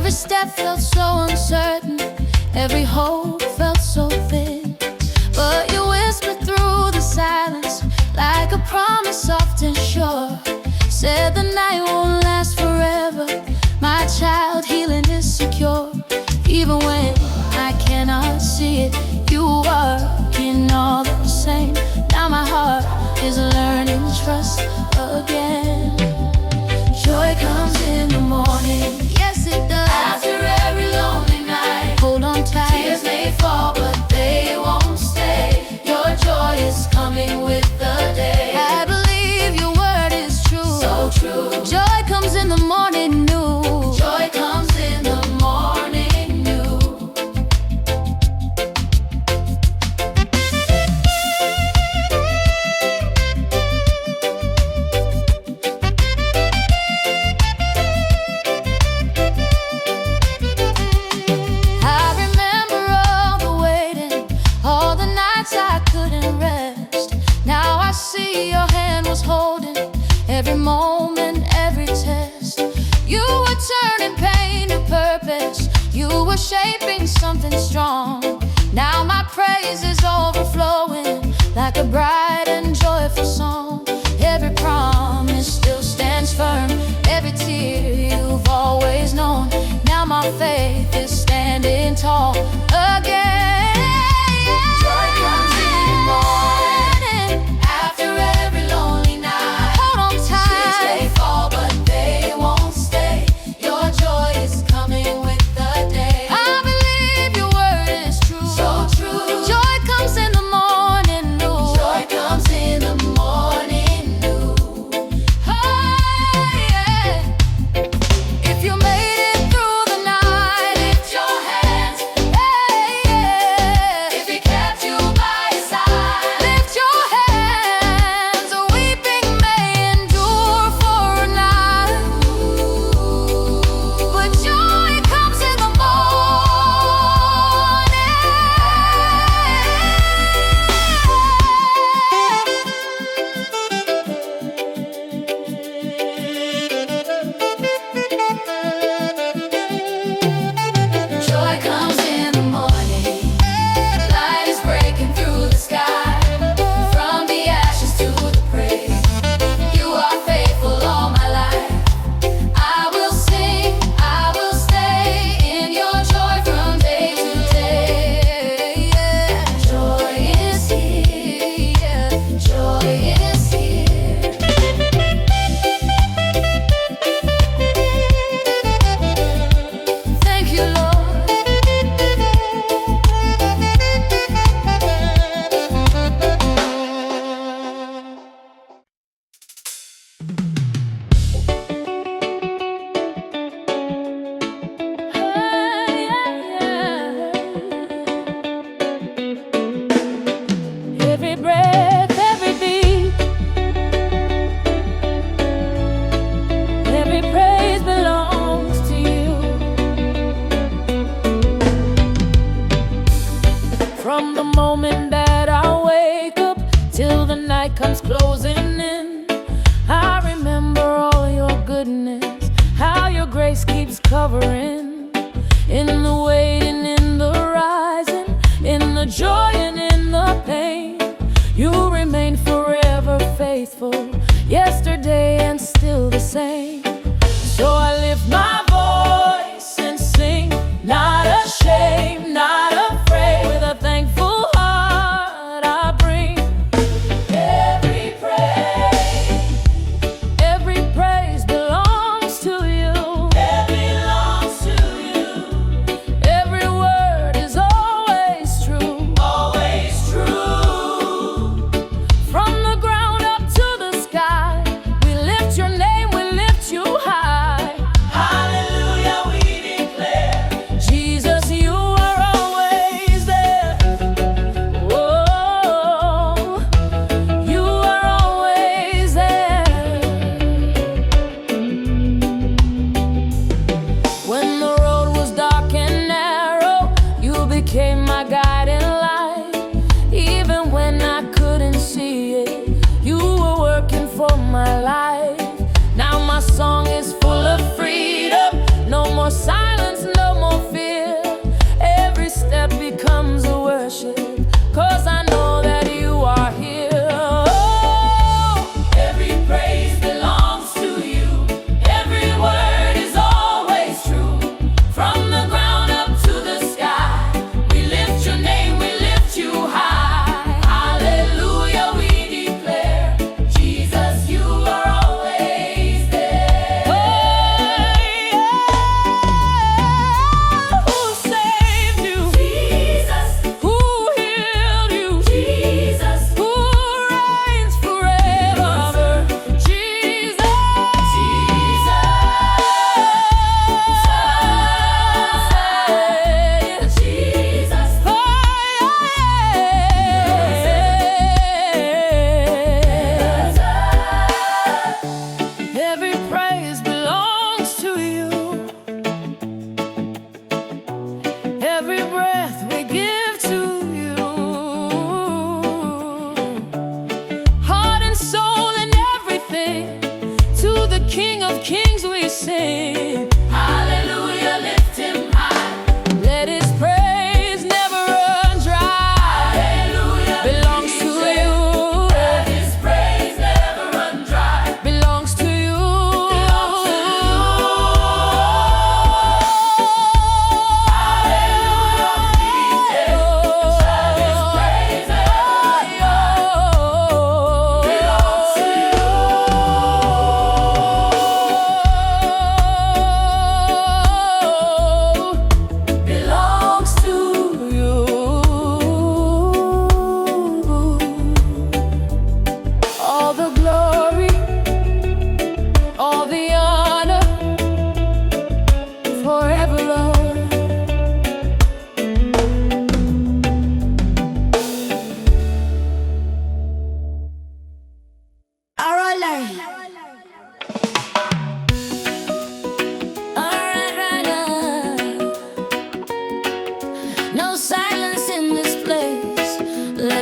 Every step felt so uncertain, every hope felt so thin. But you whispered through the silence, like a promise soft and sure. Said the night won't last forever, my child, healing is secure. Even when I cannot see it, you are in all the same. Now my heart is learning trust again. Joy comes in the morning, yes it does. After every lonely night, hold on tight. Tears may fall but they won't stay. Your joy is coming with the day. I believe your word is true, so true. Joy comes in the morning new. Joy comes in the morning new. I remember all the waiting, all the nights I couldn't rest. Now I see your hand was holding every moment, every test. You were turning pain to purpose, you were shaping something strong. Now my praise is overflowing like a bright and joyful song. Every promise still stands firm, every tear you've always known. Now my faith is standing tall again. Joy comes in the morning, after every lonely night. Hold on tight. Tears may fall but they won't stay. Your joy is coming with the day. I believe your word is true, so true. Joy comes in the morning new. Joy comes in the morning new. Oh yeah. If you made it through the night, lift your hands. Hey, yeah. If he kept you by his side, lift your hands. Weeping may endure for a night, but joy comes in the Joy comes in the morning, light is breaking through the sky. From the ashes to the praise, you are faithful all my life. I will sing, I will stay in your joy from day to day. Yeah. Joy is here, joy is here. Thank you, Lord. Every breath, every beat, every praise belongs to you. From the moment that I wake up till the night comes closing in, I remember all your goodness, how your grace keeps covering. In the waiting, in the rising, in the joy and in the pain, you remain forever faithful, yesterday and still the same. So I lift my voice and sing, not ashamed, not afraid. With a thankful heart I bring every praise belongs to you. It belongs to you. Every word is always true, always true. From the ground up to the sky, we lift your name, we lift you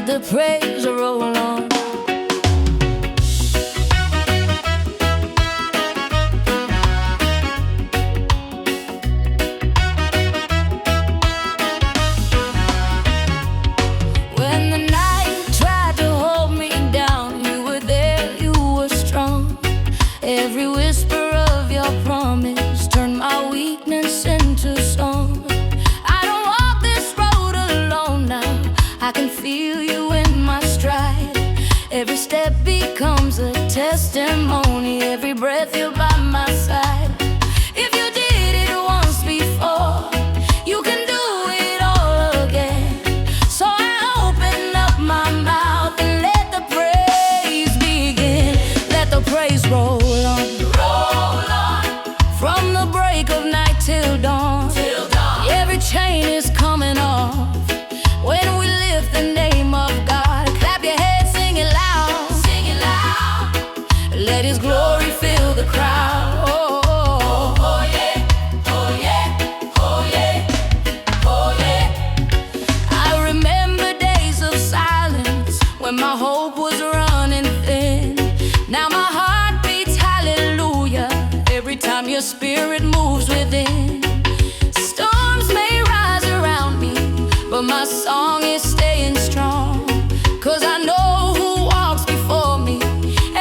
let the praise roll on. When the night tried to hold me down, you were there, you were strong. Every whisper of your promise turned my weakness into song. I don't walk this road alone now, I can feel you in my stride. Every step becomes a testimony, every breath you're by my side. If you did it once before, you can do it all again. So I open up my mouth and let the praise begin. Let the praise roll on, roll on, from the break of night till dawn. Every chain is coming off when we lift the name of God. Clap your hands, sing it loud, sing it loud. Let His glory fill the crowd. Oh, oh, oh, yeah, oh yeah, oh yeah, oh yeah. I remember days of silence when my hope was running thin. Now my heart beats hallelujah every time your spirit moves within. Storms may rise around me, but my song is staying strong. 'Cause I know who walks before me,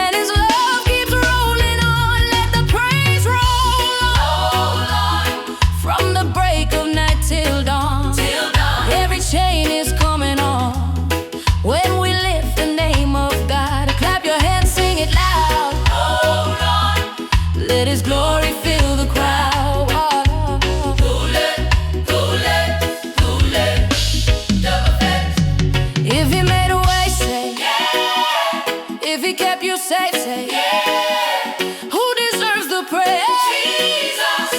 and His love keeps rolling on. Let the praise roll on, from the break of night till dawn. Every chain is coming off when we lift the name of God. Clap your hands, sing it loud. Hold on, let His glory fill the crowd. If He made a way, say yeah. If He kept you safe, say yeah. Who deserves the praise? Jesus.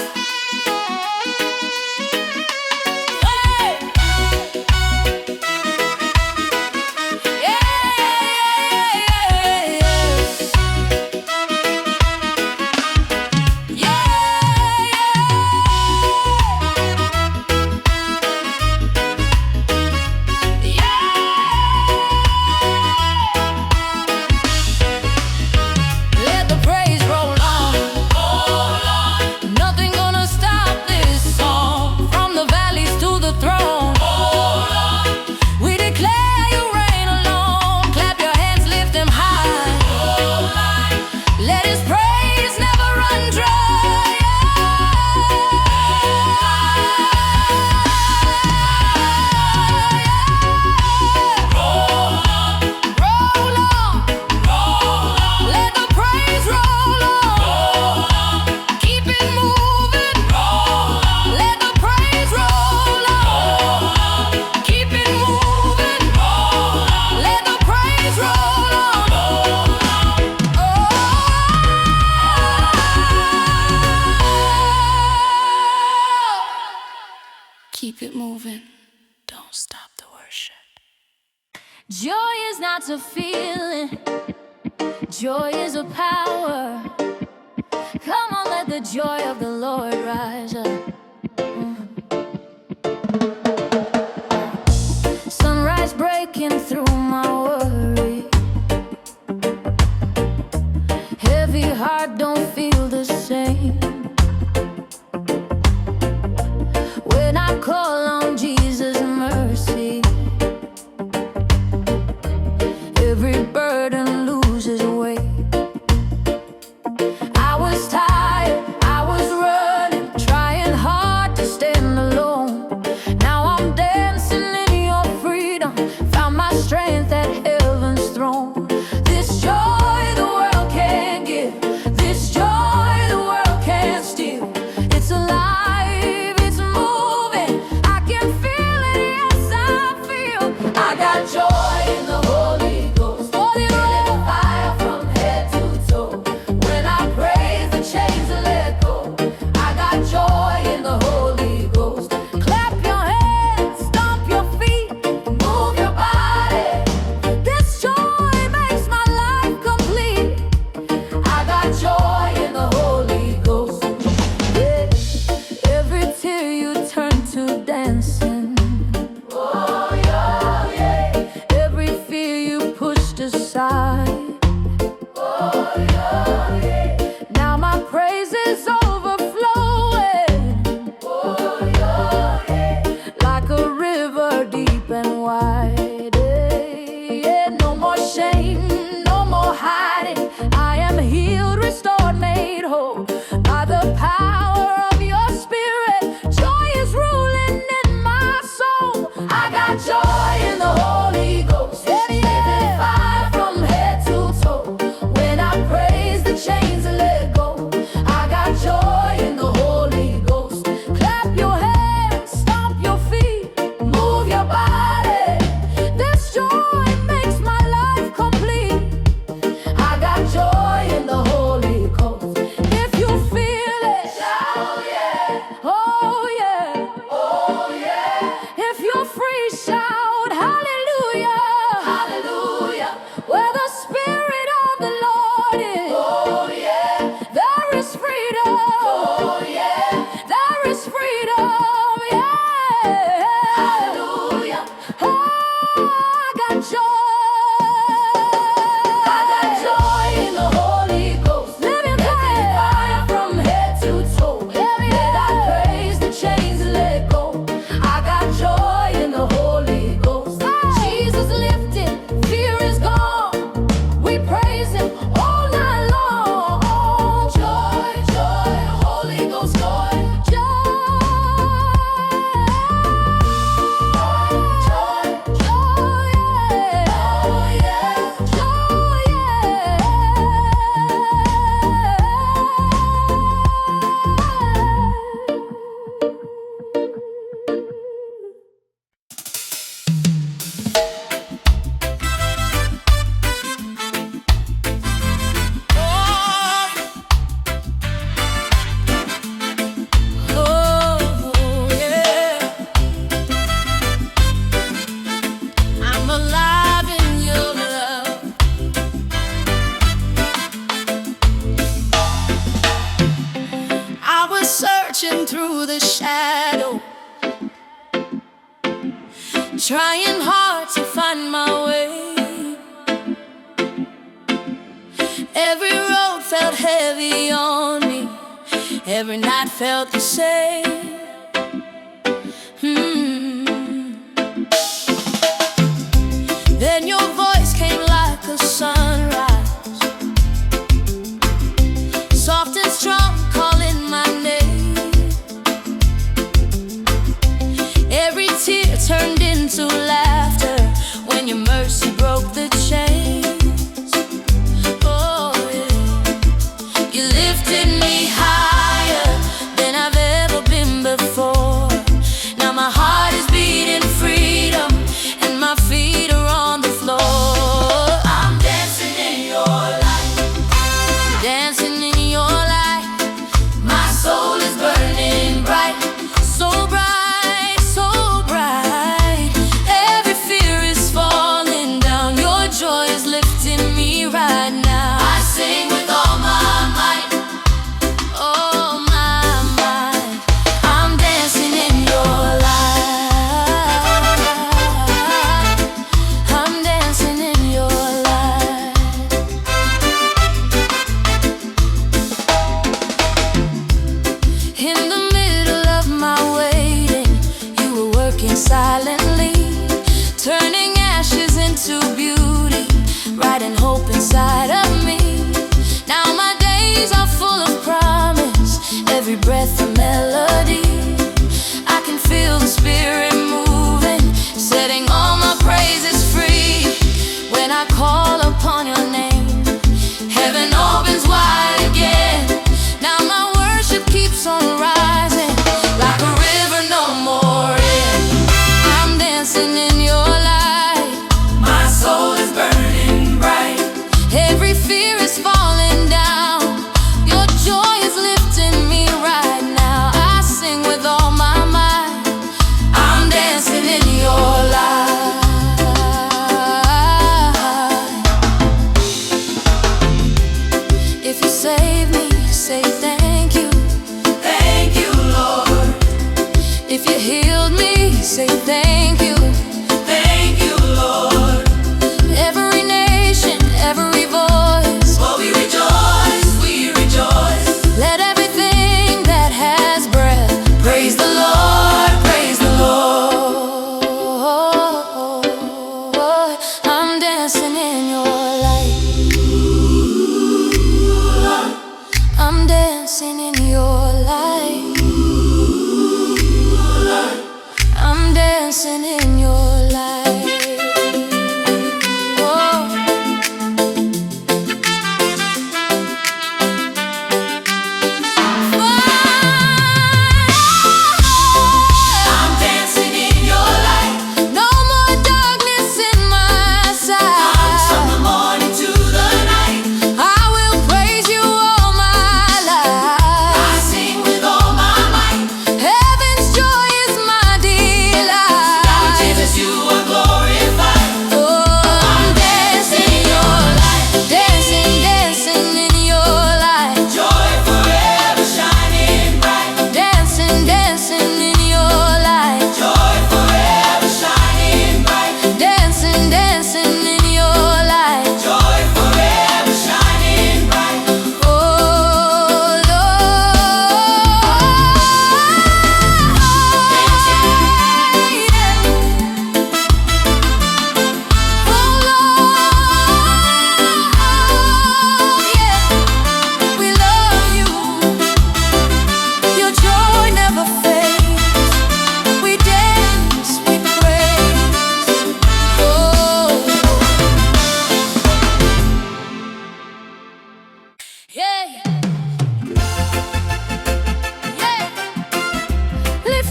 Hey. Yeah, yeah, yeah, let the praise roll on, roll on. Nothing gonna stop this song. From the valleys to the throne, hold on. We declare you reign alone. Clap your hands, lift them high. Hold on. Let His praise never run dry. Roll on, roll on, roll on. Let the praise roll on, keep it moving. Roll on, let the praise roll on, keep it moving. Roll on, let the praise roll on. Keep it moving, don't stop the worship. Joy is not a feeling, joy is a power. Come on, let the joy of the Lord rise up. Sunrise breaking through my worry. Heavy heart don't feel the same. When I call on Jesus' mercy, every burden loses weight. I was tired, I was running, trying Oh yeah, oh yeah. If you're free, shout hallelujah, hallelujah. Where the Spirit of the Lord is, oh yeah, there is freedom. Oh yeah, there is freedom. Yeah, hallelujah. Oh, I got joy. I got joy in the Holy Ghost. Living fire from head to toe. Let I praise the chains let go. I got joy in the Holy Ghost. Jesus lifted, fear is gone. We praise Him all night long. Joy, joy, Holy Ghost joy. I'm alive in your love. I was searching through the shadow, trying hard to find my way. Every road felt heavy on me. Every night felt the same. Then your voice came like a sunrise, soft and strong, calling my name. Every tear turned into laughter when your mercy broke the chains. Oh yeah, you lifted me higher than I've ever been before. Now my heart is beating freedom and my feet are on the floor. I'm dancing in your light, dancing in your light. My soul is burning bright, so bright, so bright. Every fear is falling down. Your joy is lifting me right now. I sing with all my might, oh my might. I'm dancing in your light. I'm dancing in your light. In the middle of my waiting, you were working silently, turning ashes into beauty, writing hope inside of me. Now my days are full of promise, every breath a melody. I can feel the Spirit moving, setting all my praises free. When I call upon your name, heaven opens wide again. Now my worship keeps on rising like a river, no more end. I'm dancing in your light. My soul is burning bright. Every fear is falling down. Your joy is lifting me right now. I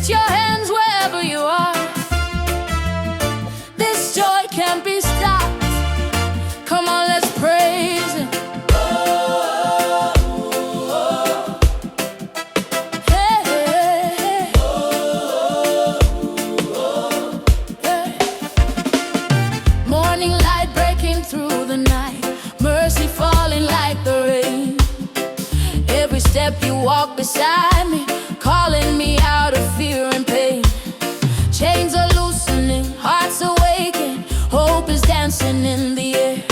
Lift your hands wherever you are. This joy can't be stopped. Come on, let's praise Him. Hey, hey, hey. Hey. Morning light breaking through the night, mercy falling like the rain. Every step you walk beside me, calling me out of fear and pain. Chains are loosening, hearts awakening, hope is dancing in the air.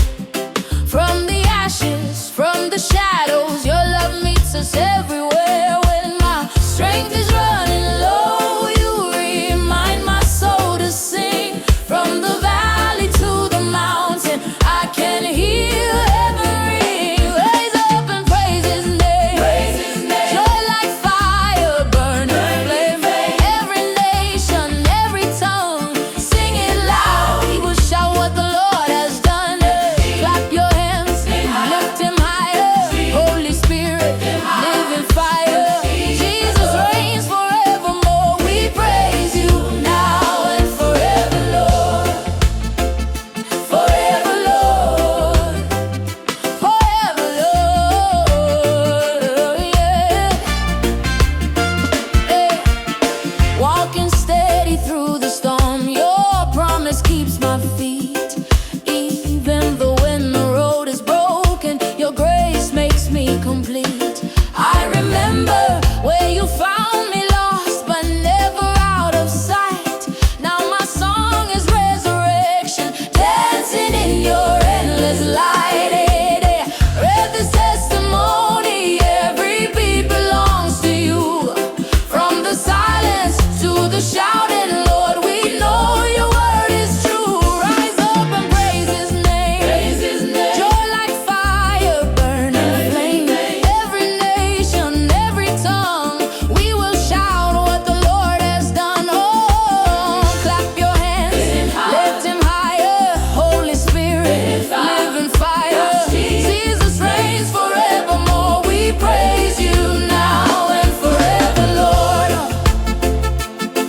From the ashes, from the shadows, your love meets us everywhere. When my strength is running low, you remind my soul to sing. From the valley to the mountain, I can hear heaven ring. Raise up and praise His name. Praise His name. Joy like fire, burning flame. Every nation, every tongue, sing it loud. We will shout what the Lord has done. Clap your hands, lift Him higher. Holy Spirit, live in fire. Jesus reigns forevermore. We praise You now and forever, Lord. Forever, Lord. Forever, Lord. Yeah. Hey. Walking steady through the storm, Your promise keeps my feet. Even though when the road is broken, Your grace makes me complete. I remember where You found me lost, but never out of sight. Now my song is resurrection, dancing in Your endless light. Hey, hey. Read this testimony, every beat belongs to You. From the silence to the shouting, Lord, we know Your word is true. Rise up and praise His name. Praise His name. Joy like fire, burning flame. Every nation, every tongue, we will shout what the Lord has done. Oh, clap your hands, lift Him higher. Holy Spirit, live in fire. Jesus reigns forevermore. We praise You now and forever, Lord.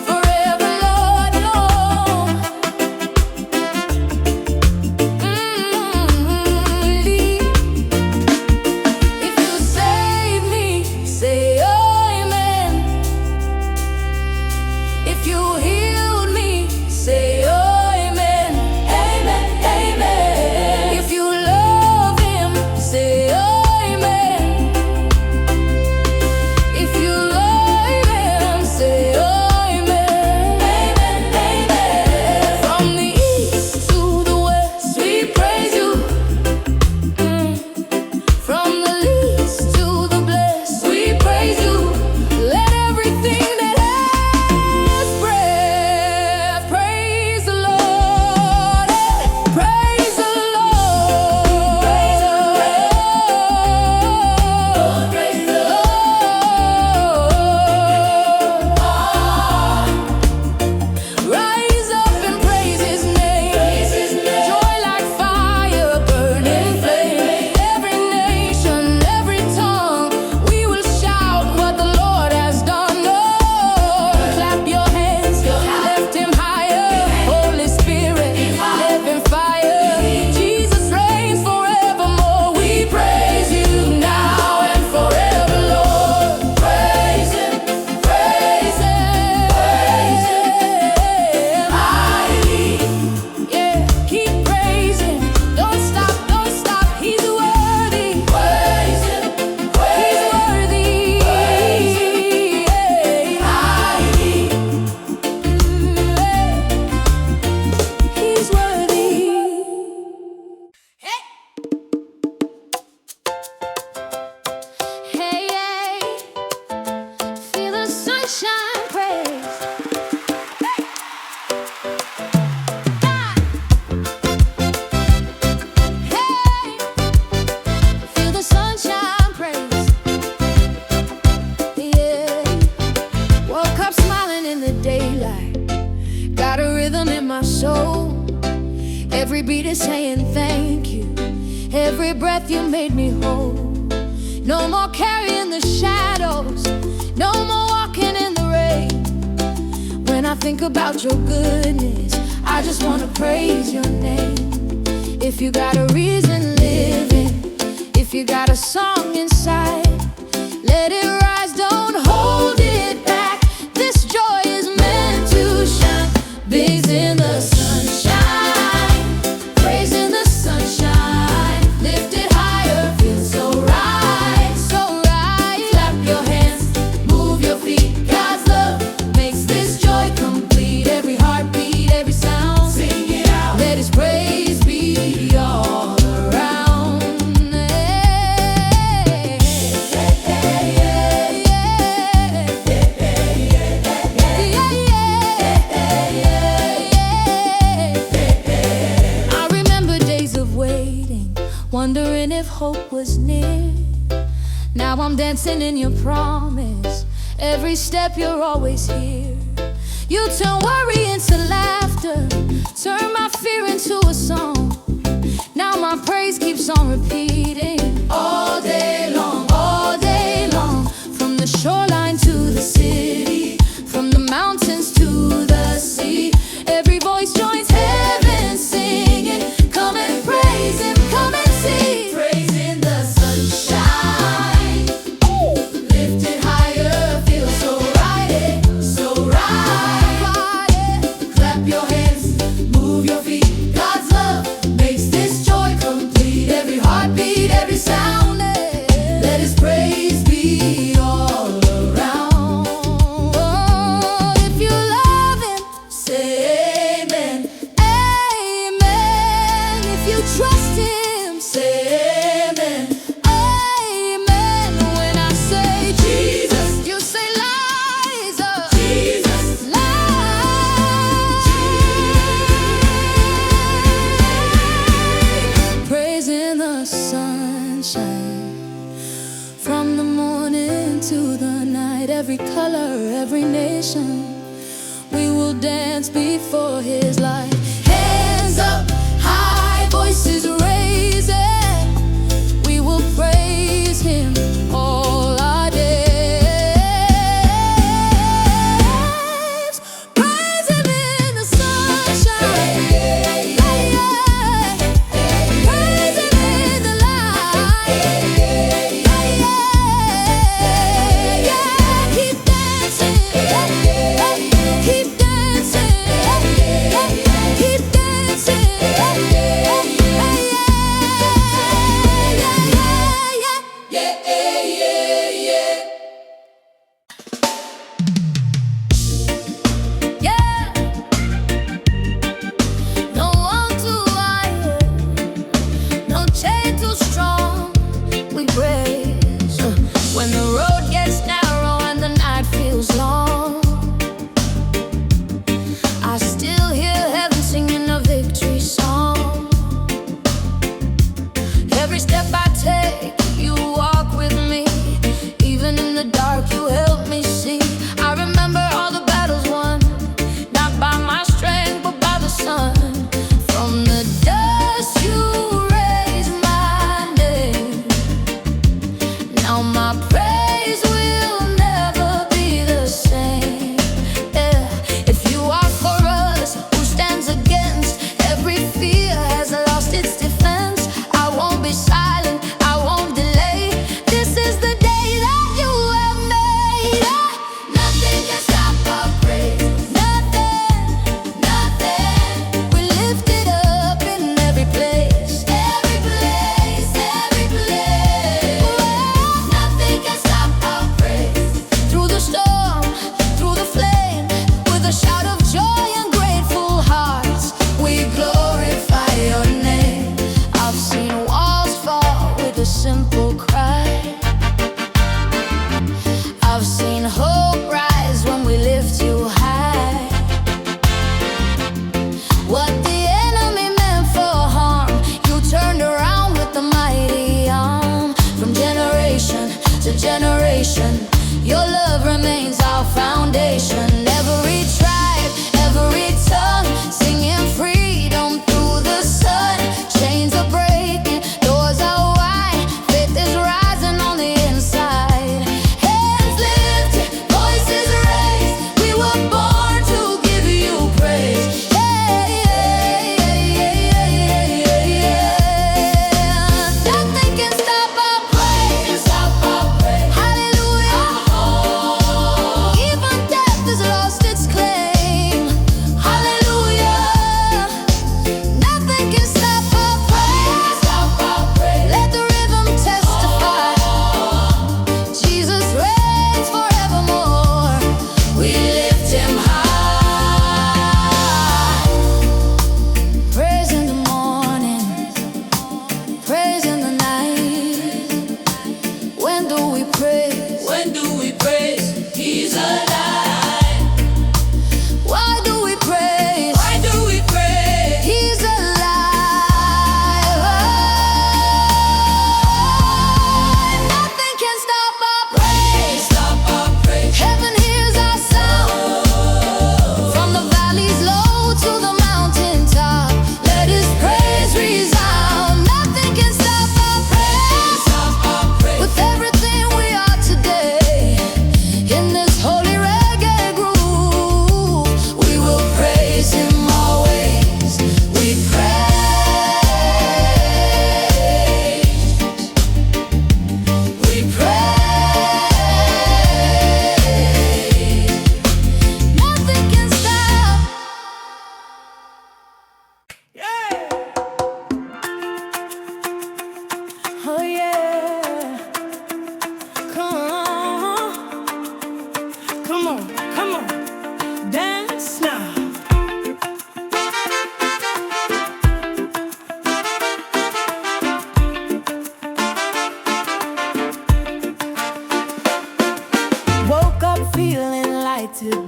Forever, Lord, Lord. If You save me, say amen. If You healed me, say amen. Amen, amen. If You love Him, say amen. If You love Him, say amen. Amen, amen. From the east to the west, we praise You. From the least to the blessed, we praise You. Let everything that has breath praise the Lord. Praise the Lord. Praise the Lord. Praise the Lord. Rise up and praise His name. Joy like fire, burning flame. Every nation, every tongue, we will shout what the Lord has done. Oh, clap your hands, lift Him higher. Holy Spirit, live in fire. Jesus reigns forevermore. We praise You now and forever, Lord. Praise Him, praise Him, praise Him. Highly, yeah, keep praising. Don't stop, don't stop. He's worthy. Praise Him, praise He's worthy. Highly, He's worthy. Hey, hey, hey. Feel the sunshine, praise. Hey, feel the sunshine, praise. Yeah, woke up smiling in the daylight. Got a rhythm in my soul. Every beat is saying thank You. Every breath You made me whole. No more carrying the shadows, no more walking in the rain. think about your goodness, I just wanna praise your name. If you got a reason living, if you got a song inside, let it rise, don't hold it back. This joy is meant to shine. Bathe in the sunshine, praise in the sunshine. Lift it higher, feel so right, so right. Clap your hands, move your feet. God's love makes this joy complete. Every heartbeat, every sound, sing it out. Let His praise be all around. I remember days of waiting, wondering if hope was near. Now I'm dancing in your promise. Every step you're always here. You turn worry into laughter, turn my fear into a song. Now my praise keeps on repeating all day long, all day long. From the shoreline to the city, from the mountains to the sea, every voice joins heaven singing. Come and praise Him, come and see. Praise in the sunshine, lift it higher, feel so right, so right. Clap your hands, move your feet. God's love makes this joy complete. Every heartbeat, every sound, let His praise be all around. Oh, if you love Him, say amen, amen. If you trust Him, say amen, amen. When I say Jesus, you say Liza, Jesus, life. Praise in the sunshine, from the morning to the night. Every color, every nation, we will dance before His light. Hands up high, voices raising, we will praise Him all our days. Praise Him in the sunshine, praise Him in the light. Keep dancing, keep dancing, keep dancing.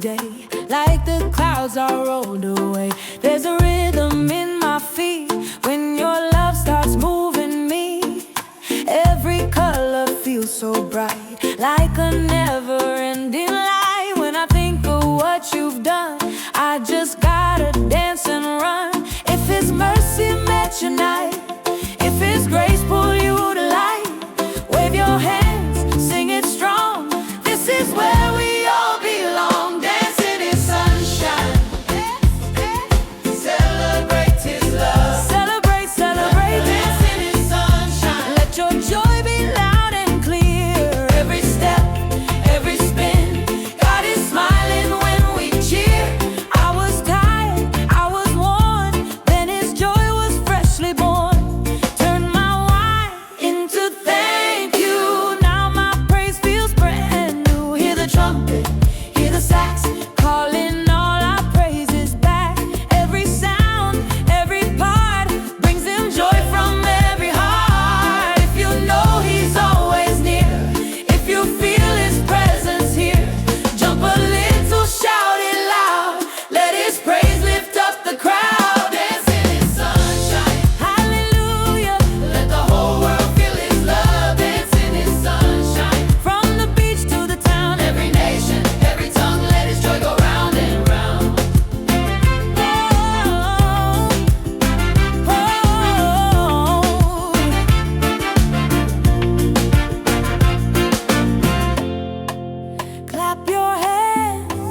day, like the clouds are rolled away. There's a rhythm in my feet when your love starts moving me. Every color feels so bright, like a never-ending light. When I think of what you've done, I just gotta dance and run. If His mercy met your night, if His grace pulled you to light, wave your hands, sing it strong. This is where we all belong. Dancing in sunshine, celebrate His love. Celebrate, celebrate. Dancing in sunshine, let your joy be loud and clear. Every step, every spin, God is smiling when we cheer. I was tired, I was worn, then His joy was freshly born. Turn my wine into thank you. Now my praise feels brand new. Hear the trumpet, hear the sax, calling all our praises back. Every sound, every part brings Him joy from every heart. If you know He's always near, if you feel His presence here, jump a little, shout it loud. Let His praise lift up the crowd. Dancing in sunshine, hallelujah. Let the whole world feel His love. Dancing in sunshine, from the beach to the town, every nation, every tongue, let His joy go round and round. Clap your hands,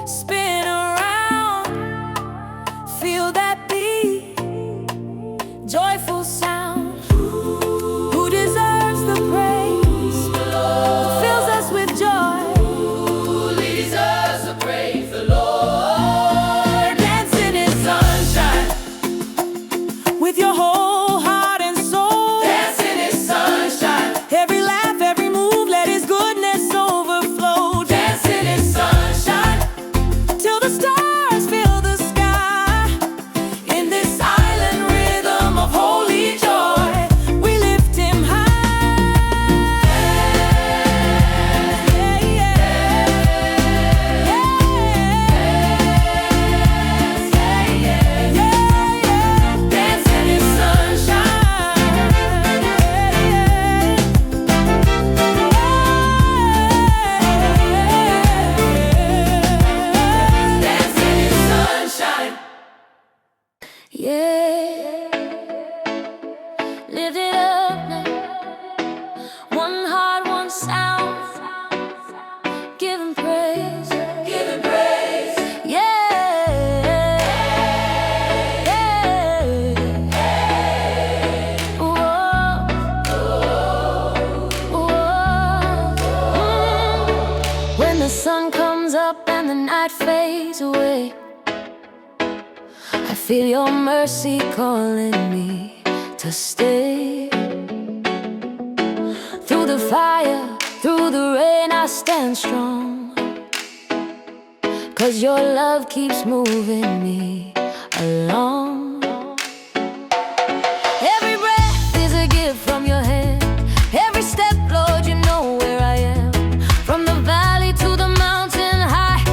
spin around, feel that beat, joyful sound. Who deserves the praise? The Lord. Who fills us with joy? Who deserves the praise? The Lord. Dancing in sunshine, with your whole heart and soul. Dancing in sunshine, every laugh, every move, let His goodness overflow. Dancing in sunshine, till the stars fill the sky. In this silent rhythm of holy joy, we lift Him high. Yeah, yeah. Dancing in sunshine. Dancing in sunshine. Yeah, lift it up now. One heart, one sound. Give Him praise. Give Him praise. Yeah. Whoa. When the sun comes up and the night fades away, I feel Your mercy calling me to stay. Through the fire, through the rain, I stand strong, 'cause Your love keeps moving me along. Every breath is a gift from Your hand. Every step, Lord, You know where I am. From the valley to the mountain high,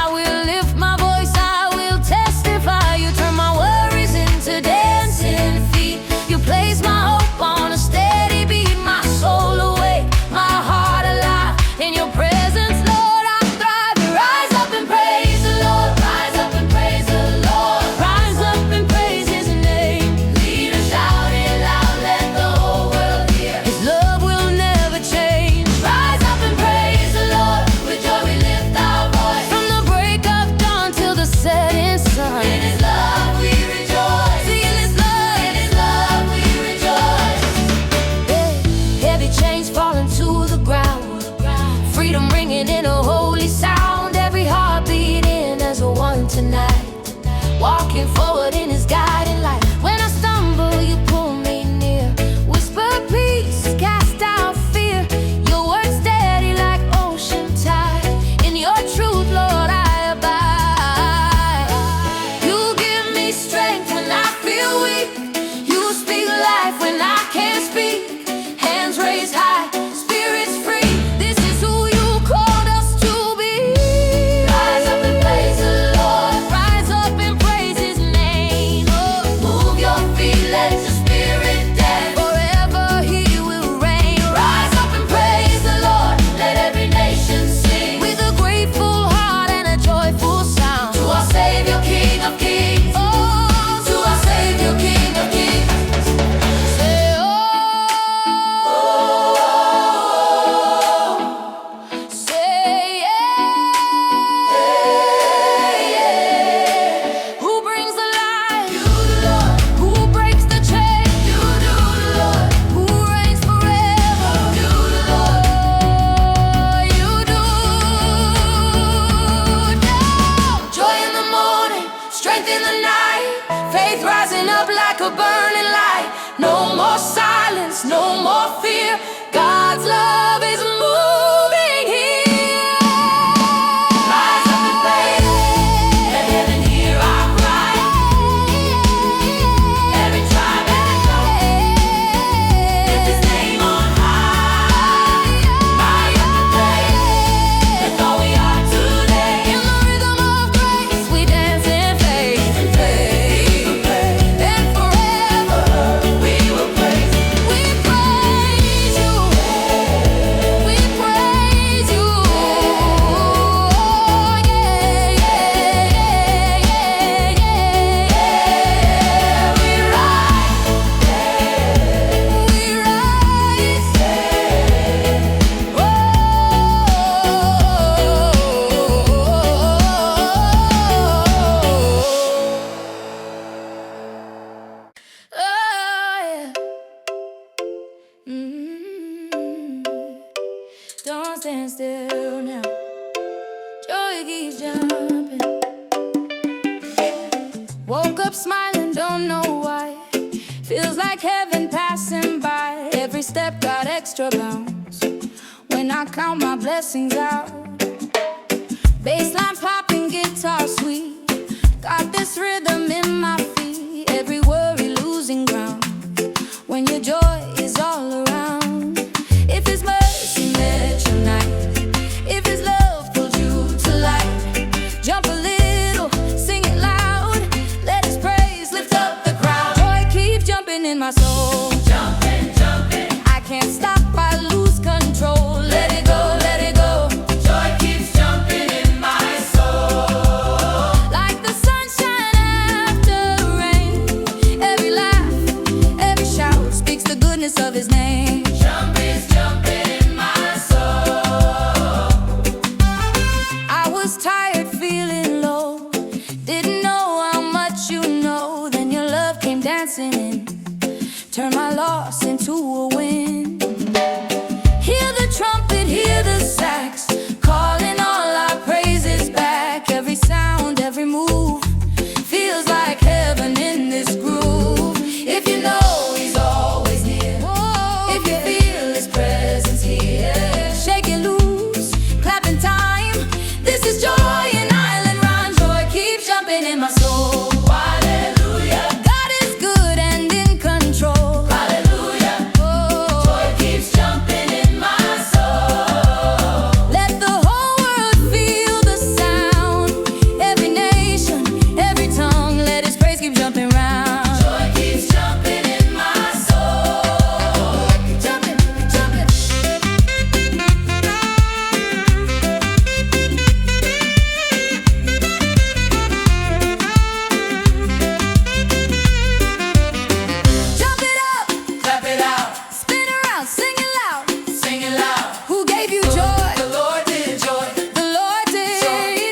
I will lift my voice, I will testify. You turn my worries into dancing feet. You place my hope on a steady beat. My soul awake, my heart alive. In Your presence, Lord, I thrive. Rise up and praise the Lord. Rise up and praise the Lord. Rise up and a burning light. No more silence, no more fear. God's love is moving here. Rise up and praise. Let heaven hear our cry. Every tribe, every tongue, lift His name on high. Rise up and praise. That's all we are today. In the rhythm of grace, we dance in faith and faith. And forever we will praise. We praise You. We praise You. Oh, yeah, yeah, yeah, yeah, yeah. We rise. We rise. Don't stand still now. Joy keeps jumping. Woke up smiling, don't know why. Feels like heaven passing by. Every step got extra bounce when I count my blessings out. Bassline popping, guitar sweet. Got this rhythm in my feet. Every worry losing ground when your joy is all around. If His mercy met your night, if His love pulled you to light, jump a little, sing it loud. Let His praise lift up the crowd. Joy keeps jumping in my soul. Jumping, jumping. I can't stop, I lose control. Let it go, let it go. Joy keeps jumping in my soul. Like the sunshine after rain. Every laugh, every shout speaks the goodness of His name. Jumping in my soul. I was tired, feeling low. Didn't know how much you know. Then your love came dancing in. Turned my loss into a win. Hear the trumpet, hear the sax, calling all our praises back. Every sound, every move feels like heaven in this groove. If you know He's always near, if you feel His presence here, shake it loose, clap in time. This is joy in Island Rhyme. Joy keeps jumping in my soul. Hallelujah. God is good and in control. Hallelujah. Oh, joy keeps jumping in my soul. Let the whole world feel the sound. Every nation, every tongue, let His praise keep jumping round. Joy keeps jumping in my soul. Jumping, jumping. Jump it up, clap it out, spin around, sing it loud, sing it loud. Who gave you joy? The Lord did. Joy, the Lord did.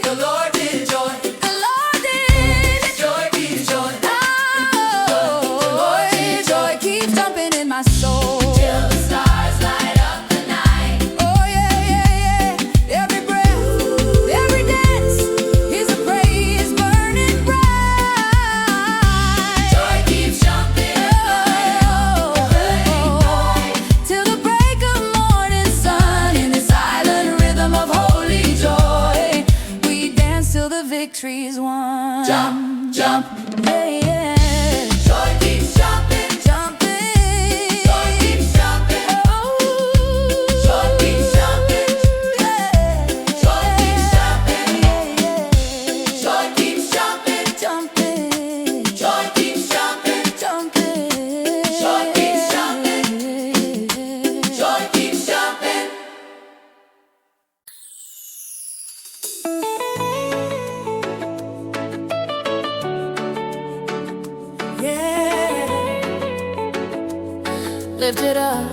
The Lord did. Joy, the Lord did. Joy keeps joy. Oh, the Lord did. Joy keeps jumping in my soul. Till the stars light up the night. Oh yeah, yeah, yeah. Every breath, every dance is a praise burning bright. Joy keeps jumping till the break of morning sun. In this silent rhythm of holy joy, we dance till the victory's won. Jump, jump, yeah, yeah. Joy keeps jumping, jumping. Joy keeps jumping. Oh, joy keeps jumping. Yeah. Joy keeps jumping. Yeah, yeah. Joy keeps jumping, jumping. Joy keeps jumping, jumping. Joy keeps jumping. Joy keeps jumping. Yeah. Lift it up.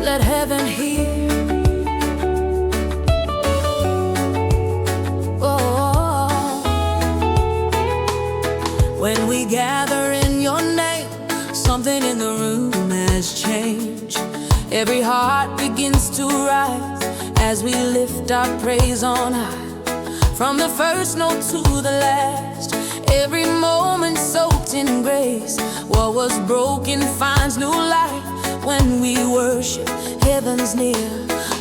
Let heaven hear. Oh, when we gather in Your name, something in the room has changed. Every heart begins to rise as we lift our praise on high. from the first note to the last. Every moment soaked in grace. What was broken finds new life when we worship. Heaven's near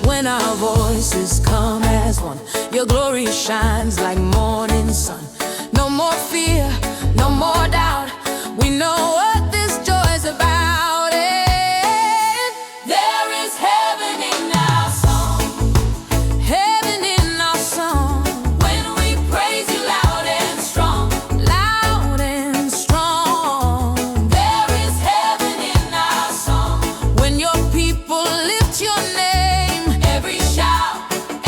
when our voices come as one. Your glory shines like morning sun. No more fear, no more doubt. We know what this joy's about. And there is heaven in our song. Heaven in our song. When we praise you loud and strong. Loud and strong. There is heaven in our song. When your people lift your name. Every shout,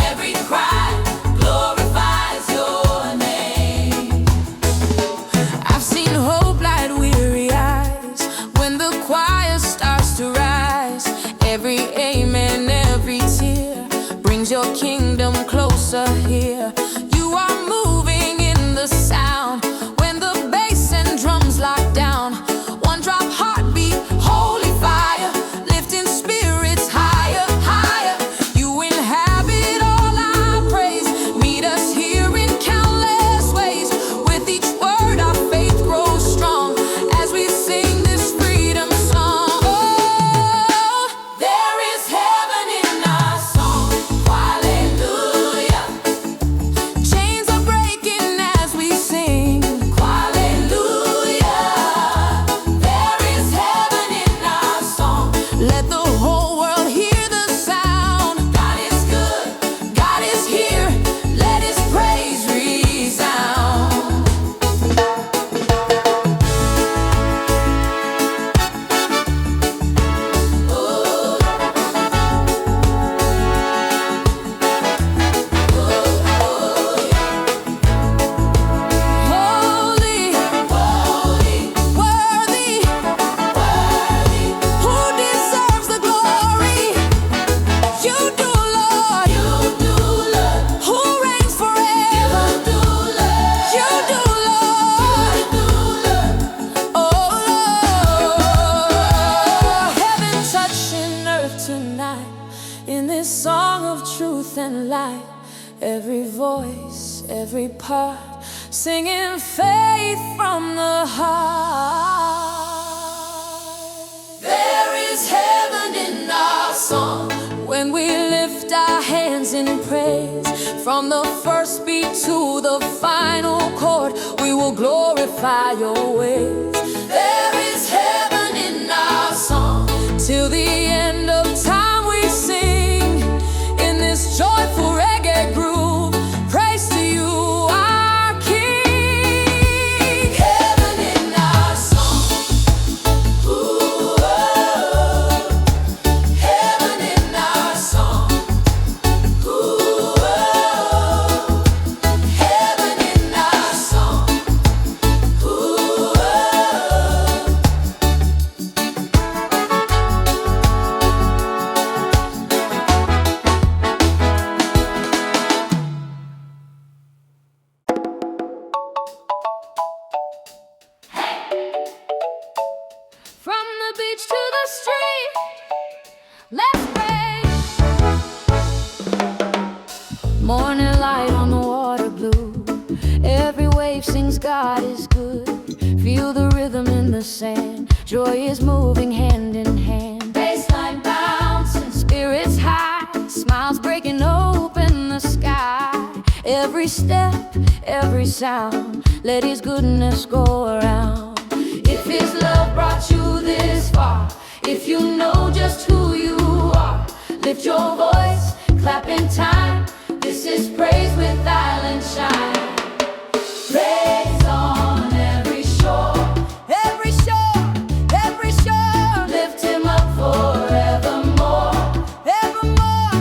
every cry glorifies your name. I've seen hope light weary eyes when the choir starts to rise. Every amen, every tear brings your kingdom closer here. You are moving in the sound when the bass and drums lock down. One drop heartbeat, holy fire, lifting spirits higher, higher. You inhabit all our praise. Meet us here in countless ways. With each word our faith grows strong as we sing this freedom song. Oh, there is heaven in our song. Hallelujah. Chains are breaking as we sing. Hallelujah. There is heaven in our song. Let the whole world hear the sound. God is good, God is here. Let his praise resound. Holy, holy, worthy, worthy. Who deserves the glory? You do, Lord. You do, Lord. Who reigns forever? You do, Lord. You do, Lord. You do, Lord. Oh, Lord. Heaven touching earth tonight in this song of truth and light. Every voice, every part, singing faith from the heart. There is heaven in our song when we lift our hands in praise. From the first beat to the final chord, we will glorify your ways. There is heaven in our song till the end of time we sing in this joyful reggae groove. Praise to you, our King. Heaven in our song. Ooh, oh. Heaven in our song. Ooh, oh. Heaven in our song. Ooh, oh. From the beach to the street, let's pray. Morning light on the water blue. Every wave sings God is good. Feel the rhythm in the sand. Joy is moving hand in hand. Bassline bouncing, spirits high. Smiles breaking open the sky. Every step, every sound, let his goodness go around. If his love brought you this far, if you know just who you are, lift your voice, clap in time. This is praise with island shine. Praise on every shore, every shore, every shore. Lift him up forevermore, evermore,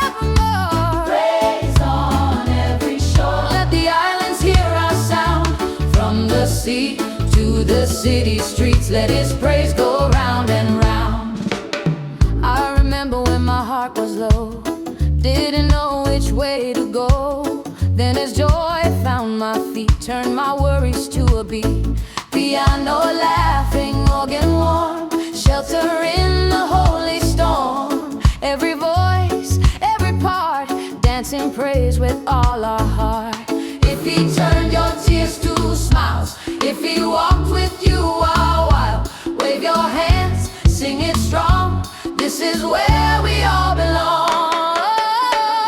evermore. Praise on every shore. Let the islands hear our sound. From the sea to the city streets, let his praise go round and round. I remember when my heart was low, didn't know which way to go. Then as joy found my feet, turned my worries to a beat. Piano laughing, organ warm, shelter in the holy storm. Every voice, every part, dancing praise with all our heart. He turned your tears to smiles. If He walked with you a while, wave your hands, sing it strong. This is where we all belong.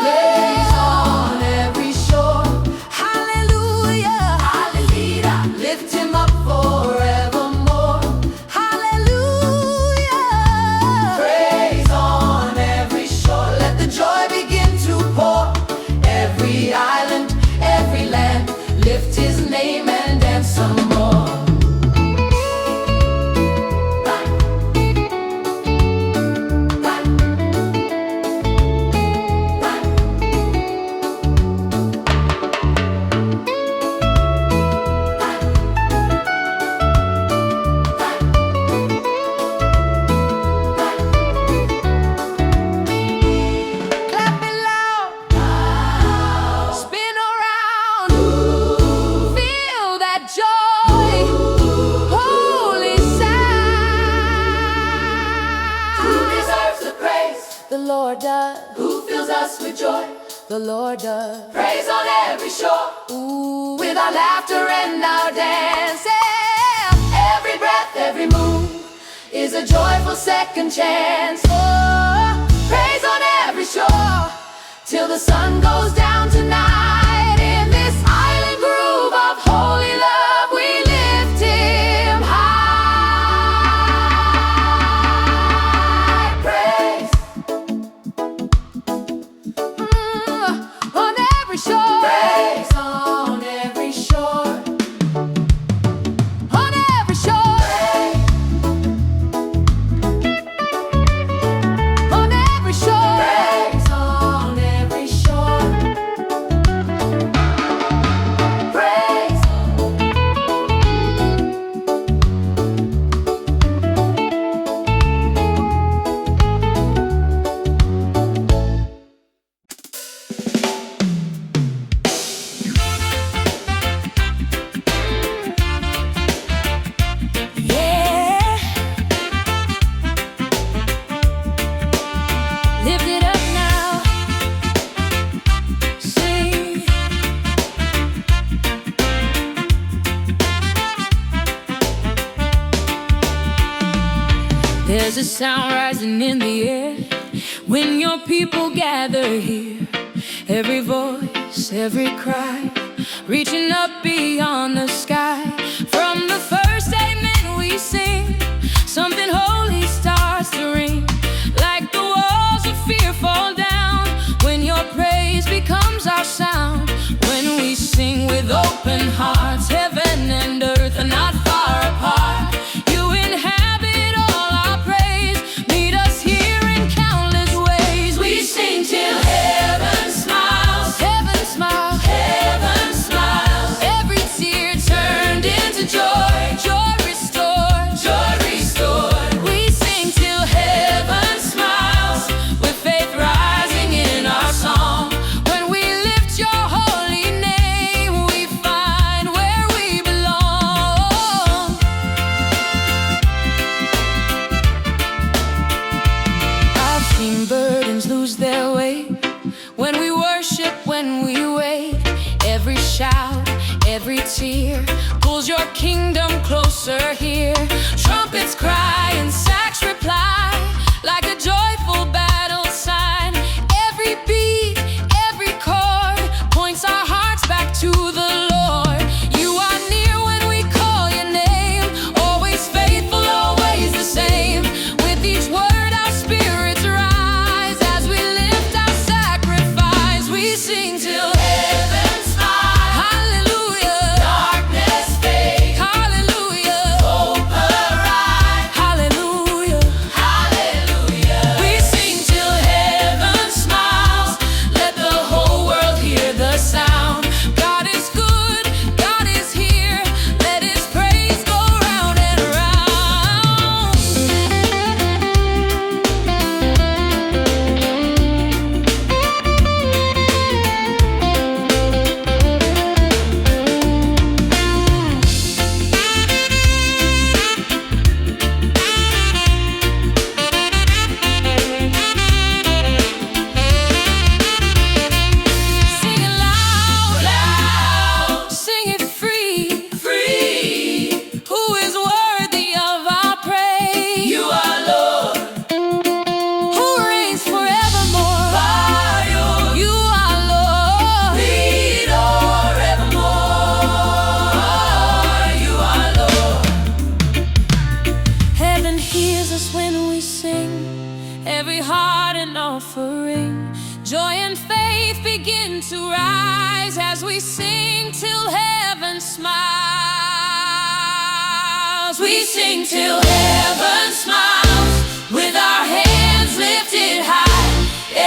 Praise on every shore. Hallelujah, hallelujah. Lift Him up forevermore. Hallelujah. Praise on every shore. Let the joy begin to pour. Every island, every land, lift His name and dance some more. The Lord does. Who fills us with joy? The Lord does. Praise on every shore. Ooh, with our laughter and our dance. Yeah. Every breath, every move is a joyful second chance. Oh, praise on every shore till the sun goes down tonight. In this island groove of holy love, we lift Him high. Praise on every shore. On every shore. On every shore. Praise on every shore. Praise. Lift it up now, sing. There's a sound rising in the air when your people gather here. Every voice, every cry, reaching up beyond the sky. From the first amen we sing, something holy starts to ring. Like the walls of fear fall down when your praise becomes our sound. When we sing with open hearts, heaven and earth are not far apart. You inhabit all our praise, meet us here in countless ways. We sing till heaven smiles, heaven smiles, heaven smiles. Every tear turned into joy, joy restored, joy restored. We sing till heaven smiles, with faith rising in our song. When we lift your holy name, we find where we belong. I've seen burdens lose their weight when we worship, when we wait. Every shout, every tear pulls your kingdom closer here. Trumpets cry and sacks reply like a joyful battle sign. Every beat, every chord points our hearts back to the Lord. You are near when we call your name, always faithful, always the same. With each word our spirits rise as we lift our sacrifice. We sing till heaven smiles. Hallelujah. Darkness fades. Hallelujah. Hope arrives. Hallelujah. Hallelujah. faith begin to rise as we sing till heaven smiles. We sing till heaven smiles with our hands lifted high.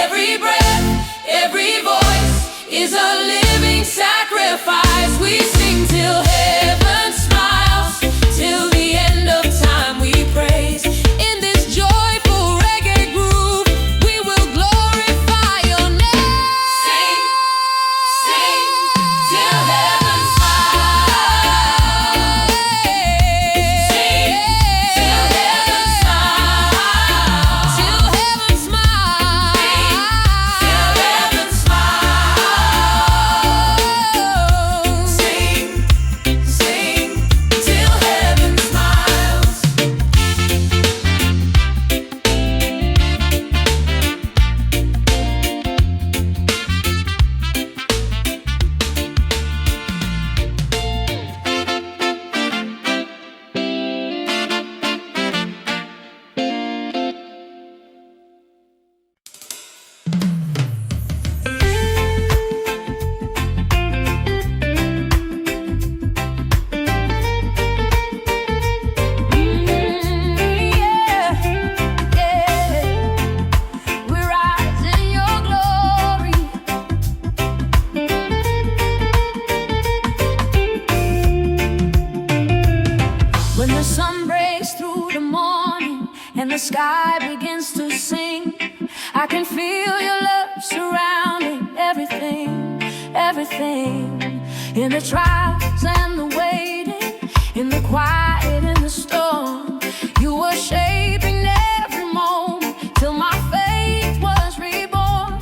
Every breath, every voice is a living sacrifice. We sing till heaven smiles, till the end of time we praise. In this joyful reggae groove, we will glorify your name. Sing, sing, till heaven smiles. Sing, till heaven smiles. Till heaven smiles. Sing, till heaven smiles. Sing, sing, till heaven smiles. We rise in your glory. When the sun breaks through the morning and the sky begins to sing, I can feel your love surrounding everything, everything. In the trials and the waiting, in the quiet and the storm, you were shaping every moment till my faith was reborn.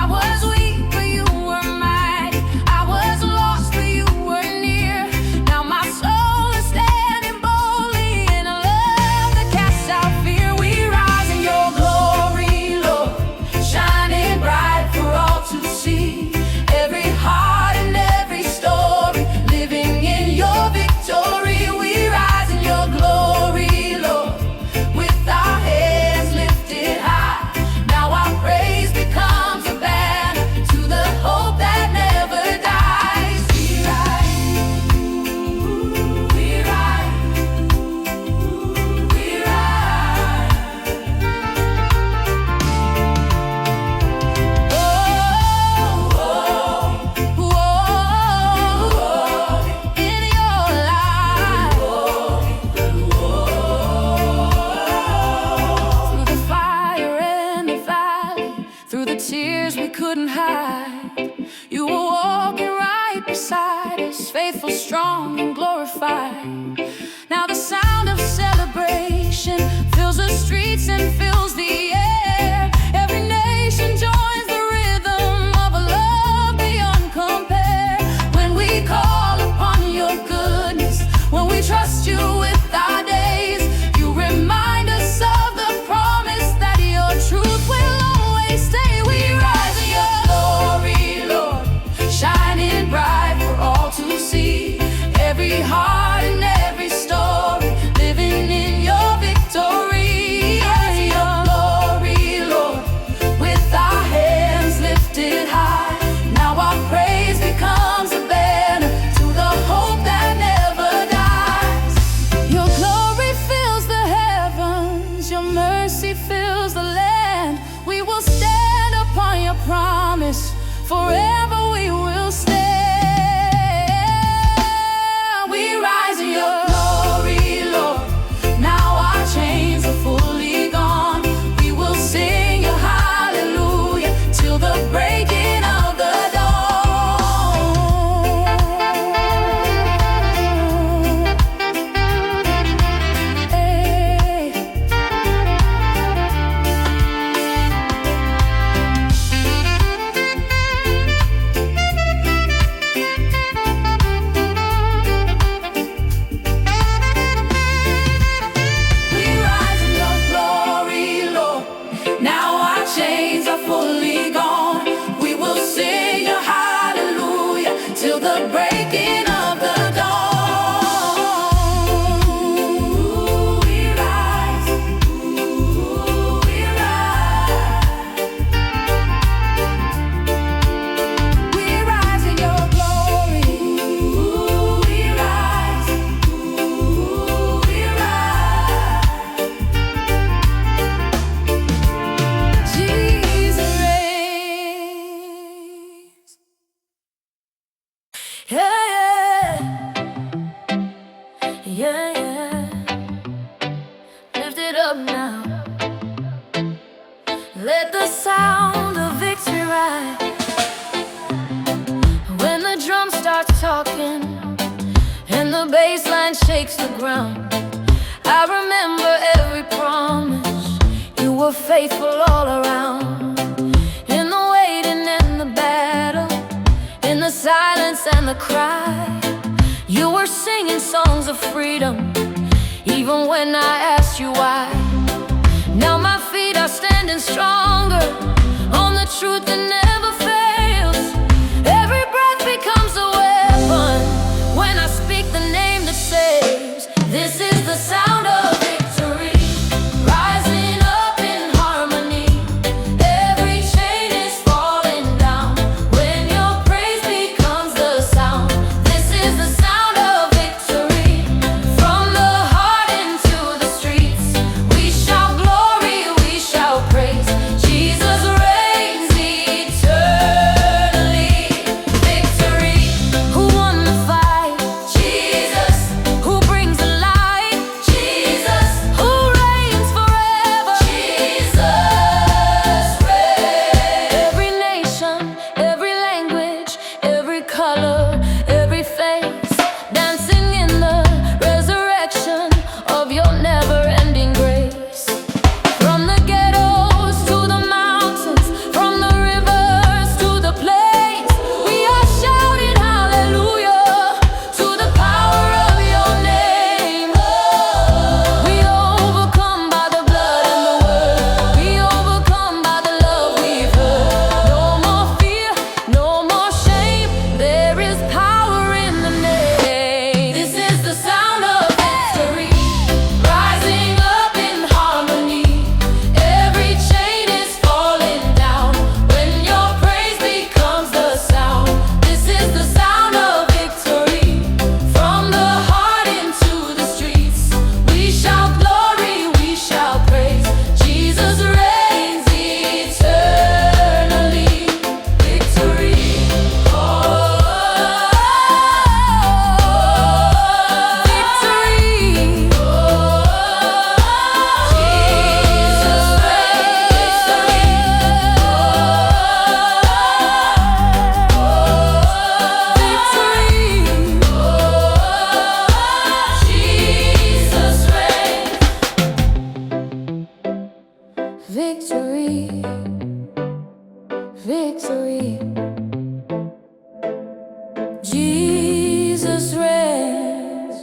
I was weak, but you were mighty. I was lost, but you were near. Now my soul is standing boldly in a love that casts out fear. We rise in your glory, Lord, shining bright for all to see. Every heart and every story living in your victory. We rise in your glory, Lord, with our hands lifted high. Now our praise becomes a banner to the hope that never dies. We rise, we rise, we rise. Oh, oh, oh, oh, in your light. Through the fire and the valley, through the tears we couldn't hide, you were walking right beside us, faithful, strong, and glorified. Now the sound of celebration fills the streets and fills the air. Every nation joins the rhythm of a love beyond compare. When we call upon your goodness, when we trust you with our days, you remind us of the promise that your truth will always stay. We rise in your glory, Lord, shining bright for all to see. Every heart and every story living in your victory. Rise in your glory, Lord, with our hands lifted high. Now our praise becomes a banner to the hope that never dies. Your glory fills the heavens, your mercy fills the land. We will stand upon your promise, forever we will stand. We rise in your glory, Lord. Now our chains are fully gone. We will sing your hallelujah till the breaking of the dawn. Hey. up now. Let the sound of victory rise. When the drum starts talking and the bass line shakes the ground, I remember every promise. You were faithful all around. In the waiting and the battle, in the silence and the cry, you were singing songs of freedom, even when I asked you why. Now my feet are standing stronger on the truth that never fails. Every breath becomes a weapon when I speak the name that saves. This is the sound of victory, rising up in harmony. Every chain is falling down when your praise becomes the sound. This is the sound of victory, from the heart into the streets. We shout glory, we shout praise. Jesus reigns eternally. Victory. Who won the fight? Jesus. Who brings the light? Jesus. Who reigns forever? Jesus reigns. Every nation, every language, every color, every face, dancing in the resurrection of your never-ending grace. From the ghettos to the mountains, from the rivers to the plains, we are shouting hallelujah to the power of your name. We overcome by the blood and the word. We overcome by the love we've heard. No more fear, no more shame. There is power in the name. This is the sound of victory, rising up in harmony. Every chain is falling down when your praise becomes the sound. This is the sound of victory, from the heart into the streets. We shout glory, we shout praise. Jesus reigns eternally. Victory. Oh, victory. Oh, Jesus reigns. Victory. Victory. Jesus reigns.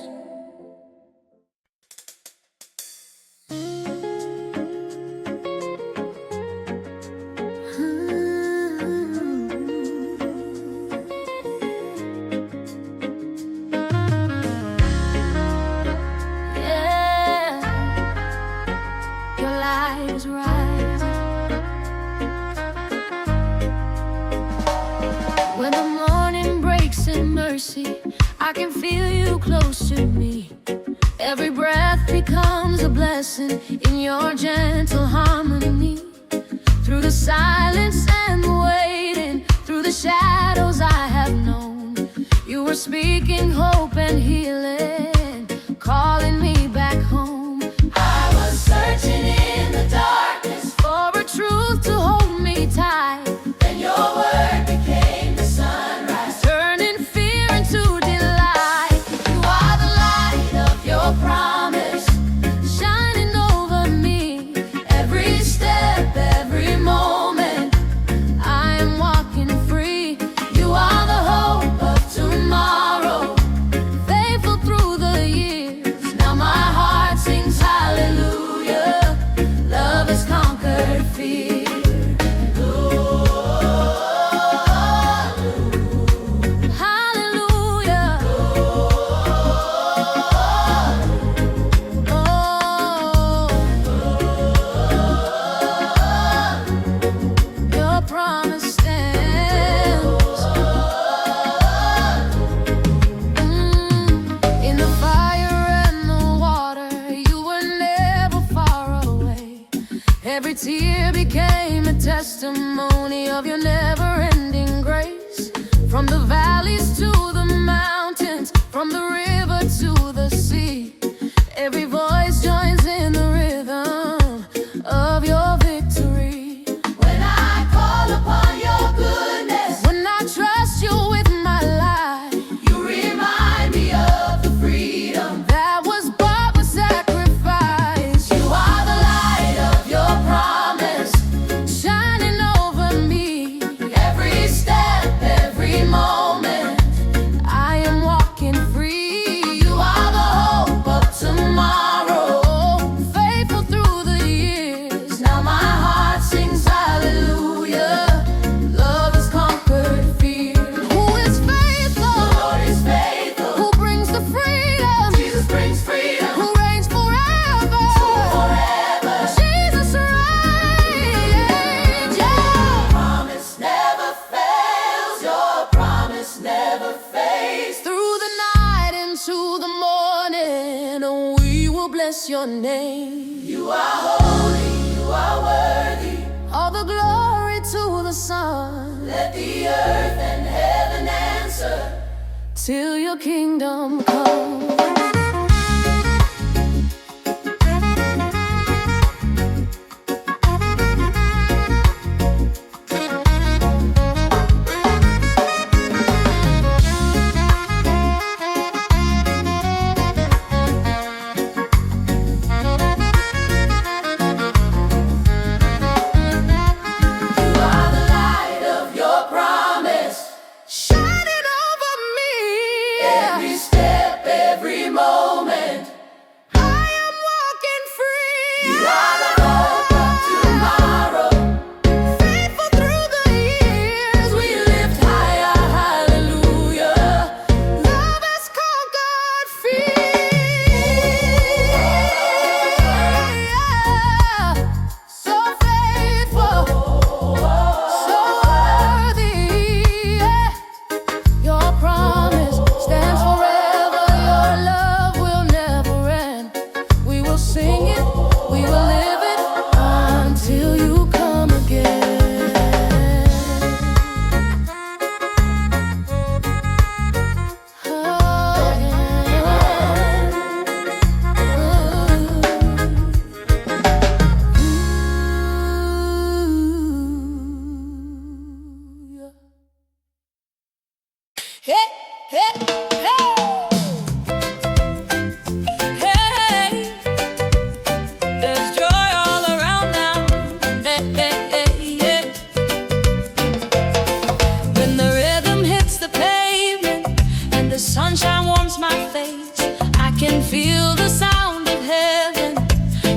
Yeah, your light is rising. When the morning breaks in mercy, I can feel you close to me. Every breath becomes a blessing in your gentle harmony. Through the silence and the waiting, through the shadows I have known, you were speaking hope and healing, calling me back home. I was searching in the darkness for a truth to hold me tight. Then your word became the sunrise, turning fear into delight. You are the light of your promise, shining over me. Every step, every moment, I am walking free. You are the hope of tomorrow, faithful through the years. Now my heart sings hallelujah. Love has conquered fear. Hallelujah. Oh, your promise stands. In the fire and the water, you were never far away. Every tear became a testimony of your never-ending grace. From the valleys to the mountains, from the river to the sea, every voice joins in the rhythm. bless your name. You are holy, you are worthy. All the glory to the Son. Let the earth and heaven answer till your kingdom come. every step, every moment. I am walking free. You are the hope of tomorrow. Faithful through the years, We lift higher, hallelujah. love has conquered fear. So faithful, so worthy. Your promise stands forever. Your love will never end. We will sing it, we will live it until you come again. Hey, hey, hey. Hey, there's joy all around now. Hey, hey, hey, yeah. When the rhythm hits the pavement and the sunshine warms my face, I can feel the sound of heaven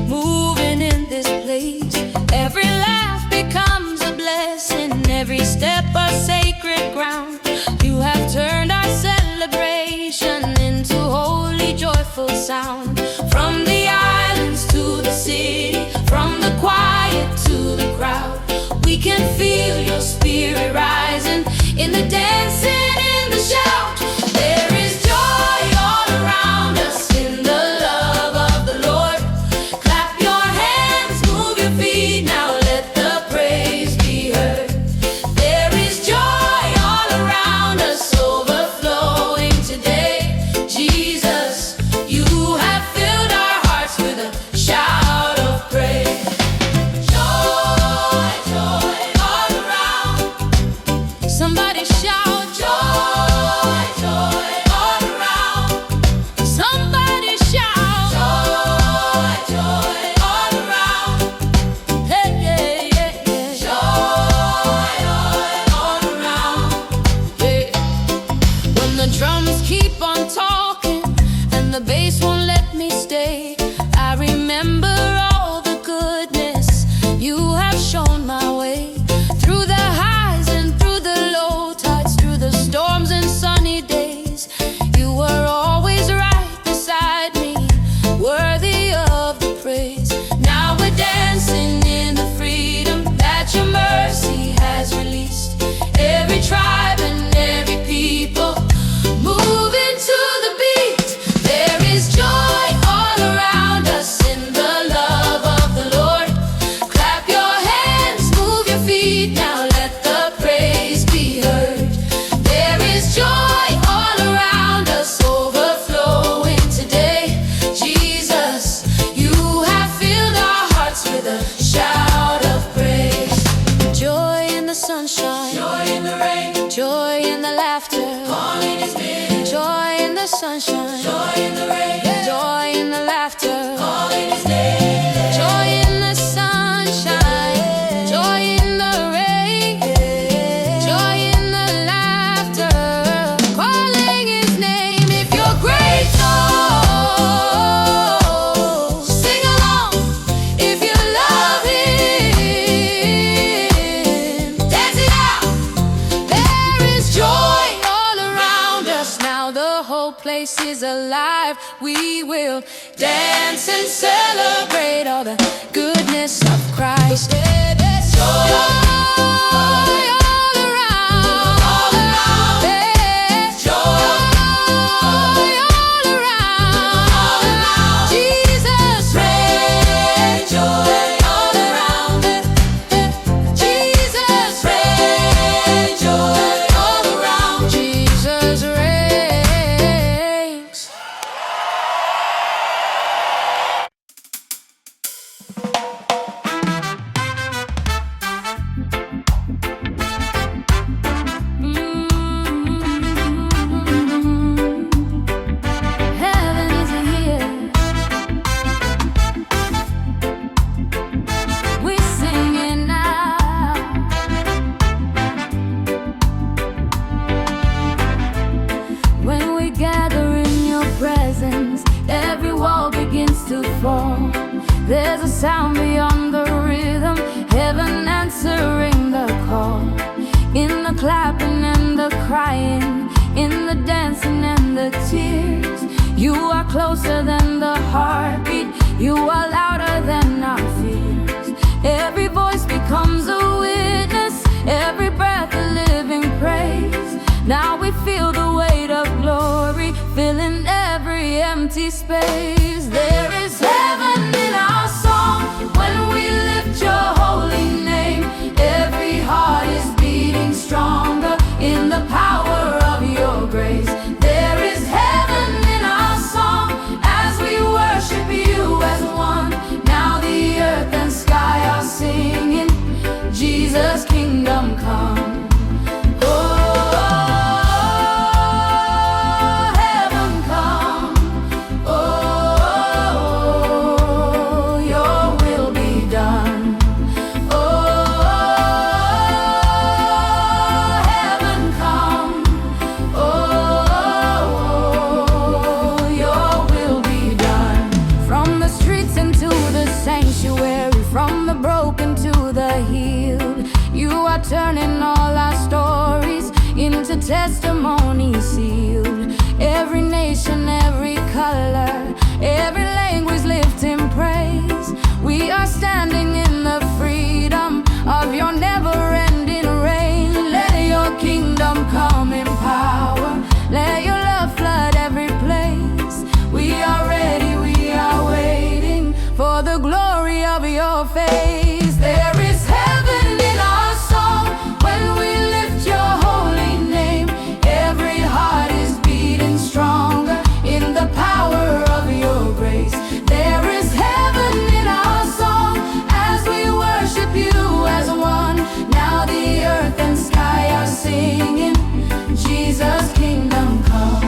moving in this place. Every laugh becomes a blessing, every step a sacred ground. You have turned our celebration into holy, joyful sound. From the islands to the city, from the quiet to the crowd, we can feel your spirit rising in the dancing, in the shout. There is joy all around us in the love of the Lord. Clap your hands, move your feet, now let the praise be heard. There is joy all around us, overflowing today. Jesus, you have filled our hearts with a shout of praise. Joy, joy all around. Somebody shout joy, joy all around. Somebody shout joy, joy all around. Hey, yeah, yeah, yeah. Joy all around. Yeah. When the drums keep on talking and the bass won't let me stay, I remember all the goodness you have shown my way. Through the highs and through the low tides, through the storms and sunny days, you were always right beside me, worthy of the praise. Now we're dancing in the freedom that your mercy has released. Every tribe and every people moving to the beat. There is joy all around us in the love of the Lord. Clap your hands, move your feet, now let the praise be heard. There is joy all around us, overflowing today. Jesus, you have filled our hearts with a shout of praise. Joy in the sunshine, Joy in the rain, joy in the laughter, calling his name. joy in the sunshine, Joy in the rain, joy in the laughter, calling his name. joy in the sunshine, joy in the rain, joy in the laughter, calling his name. If you're grateful, sing along. If you love him, dance it out. There is joy all around us now. The whole place is alive. We will dance and celebrate all the goodness of Christ. Joy all around. Joy all around. Jesus, There's a sound beyond the rhythm, heaven answering the call. In the clapping and the crying, in the dancing and the tears, you are closer than the heartbeat, you are louder than our fears. Every voice becomes a witness, every breath a living praise. Now we feel the weight of glory, filling every empty space. There is heaven in our song when we lift your holy name. Every heart is beating stronger in the power of your grace. There is heaven in our song as we worship you as one. Now the earth and sky are singing, Jesus' kingdom come. From the broken to the healed, you are turning all our stories into testimonies sealed. Every nation, every color, every language lifting praise. We are standing in the freedom of your never-ending reign. Let your kingdom come in power, let your love flood every place. We are ready, we are waiting for the glory of your face. There is heaven in our song when we lift your holy name. Every heart is beating stronger in the power of your grace. There is heaven in our song as we worship you as one. Now the earth and sky are singing, Jesus' kingdom come.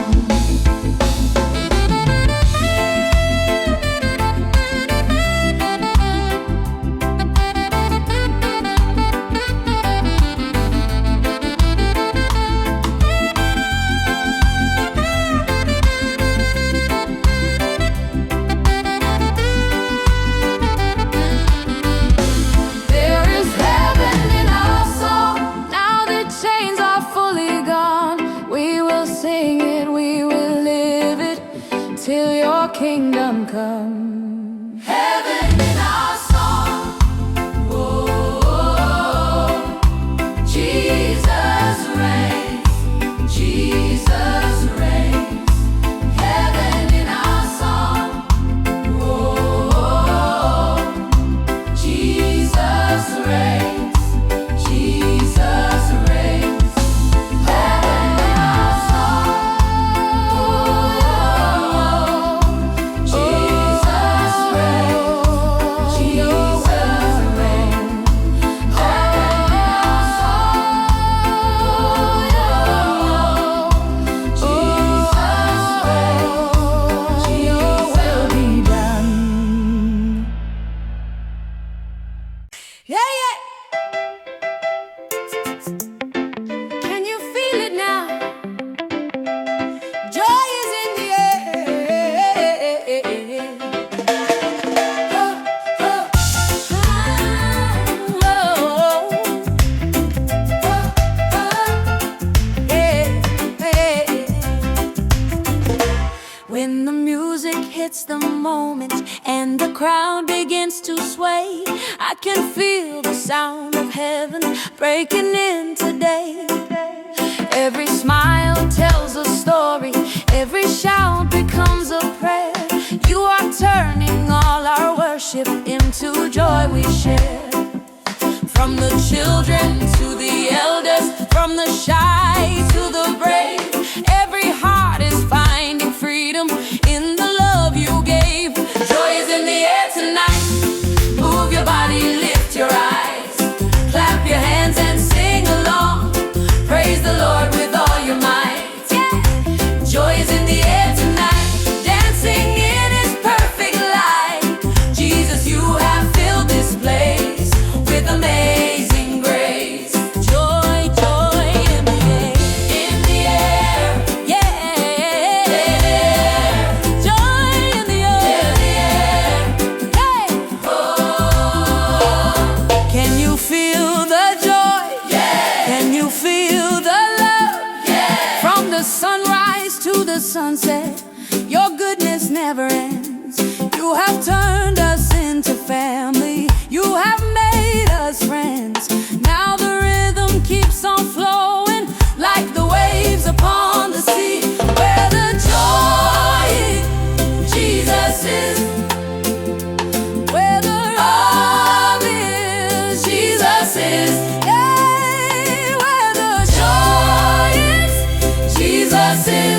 Till your kingdom come. Heaven in our song, oh, Jesus reigns, Jesus reigns. Heaven in our song, oh, Jesus reigns, Jesus reigns. Yeah, yeah. Can you feel it now? Joy is in the air. Oh, oh, oh, yeah, yeah. When the music hits the moment and the crowd begins to sway, I can feel the sound of heaven breaking in today. Every smile tells a story, every shout becomes a prayer. You are turning all our worship into joy we share. From the children to the elders, from the shy to the brave, every heart is finding freedom in the love you gave. Joy is in the air tonight. Move your body, lift your eyes, clap your hands and sing along. Praise the Lord with all your might. Yeah. Joy is in the air tonight, dancing in His perfect light. Jesus, you have filled this place with amazing grace. Joy, joy in the the sunset. Your goodness never ends. You have turned us into family. You have made us friends. Now the rhythm keeps on flowing like the waves upon the sea. Where the joy in Jesus is, where the love is, Jesus is. Yeah, where the joy is, Jesus is.